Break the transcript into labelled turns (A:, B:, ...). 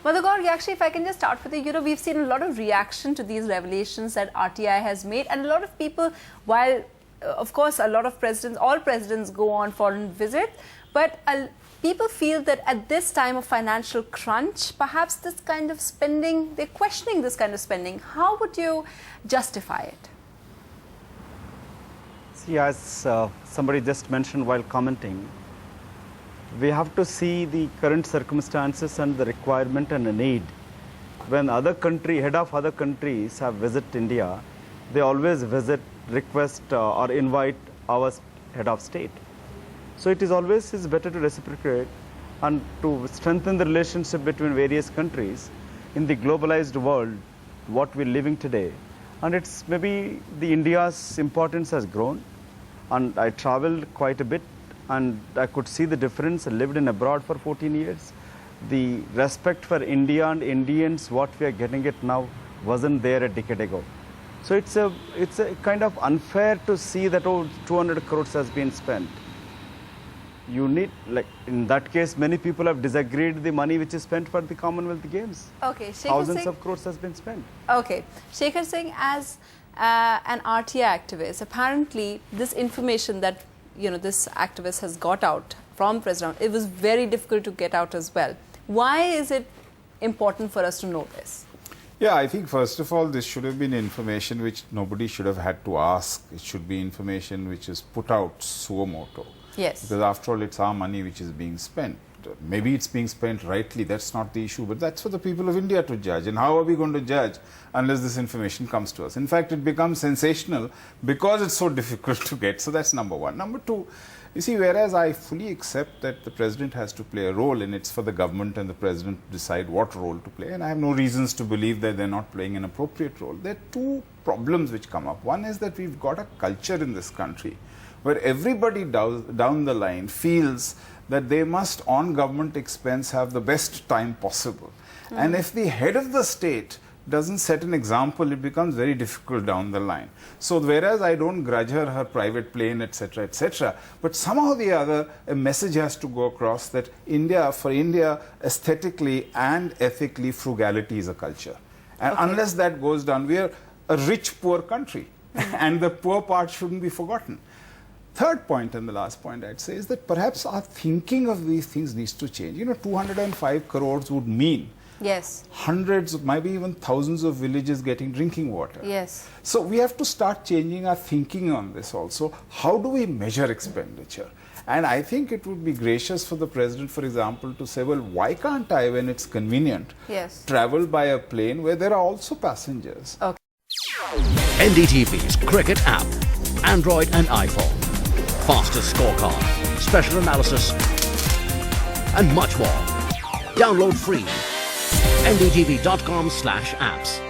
A: Madhukar, actually, if I can just start with you, we've seen a lot of reaction to these revelations that RTI has made, and a lot of people, while of course a lot of presidents, all presidents go on foreign visits, but people feel that at this time of financial crunch, perhaps this kind of spending, they're questioning this kind of spending. How would you justify it?
B: See, as somebody just mentioned while commenting, we have to see the current circumstances and the requirement and the need. When head of other countries have visited India, they always visit, request or invite our head of state. So it is always better to reciprocate and to strengthen the relationship between various countries in the globalized world, what we're living today. And it's maybe the India's importance has grown, and I traveled quite a bit and I could see the difference. I lived in abroad for 14 years. The respect for India and Indians, what we are getting it now, wasn't there a decade ago. So it's a kind of unfair to see that 200 crores has been spent. You need, like in that case, many people have disagreed the money which is spent for the Commonwealth Games.
A: Okay,
B: thousands of crores has been spent.
A: Okay, Shekhar Singh, as an RTI activist, apparently this information that this activist has got out from President, it was very difficult to get out as well. Why is it important for us to know this?
C: Yeah, I think first of all, this should have been information which nobody should have had to ask. It should be information which is put out suo moto.
A: Yes.
C: Because after all, it's our money which is being spent. Maybe it's being spent rightly, that's not the issue, but that's for the people of India to judge. And how are we going to judge unless this information comes to us? In fact, it becomes sensational because it's so difficult to get. So that's number one. Number two, you see, whereas I fully accept that the president has to play a role, and it's for the government and the president to decide what role to play, and I have no reasons to believe that they're not playing an appropriate role. There are two problems which come up. One is that we've got a culture in this country where everybody down the line feels that they must, on government expense, have the best time possible. And if the head of the state doesn't set an example, it becomes very difficult down the line. So whereas I don't grudge her private plane, etc., but somehow or the other, a message has to go across that for India, aesthetically and ethically, frugality is a culture. And unless that goes down, we are a rich, poor country. And the poor part shouldn't be forgotten. Third point, and the last point I'd say, is that perhaps our thinking of these things needs to change. 205 crores would mean hundreds, maybe even thousands of villages getting drinking water.
A: Yes.
C: So we have to start changing our thinking on this also. How do we measure expenditure? And I think it would be gracious for the president, for example, to say, well, why can't I, when it's convenient, travel by a plane where there are also passengers?
A: Okay.
D: NDTV's cricket app, Android and iPhone. Fastest scorecard, special analysis, and much more. Download free. ndtv.com/apps.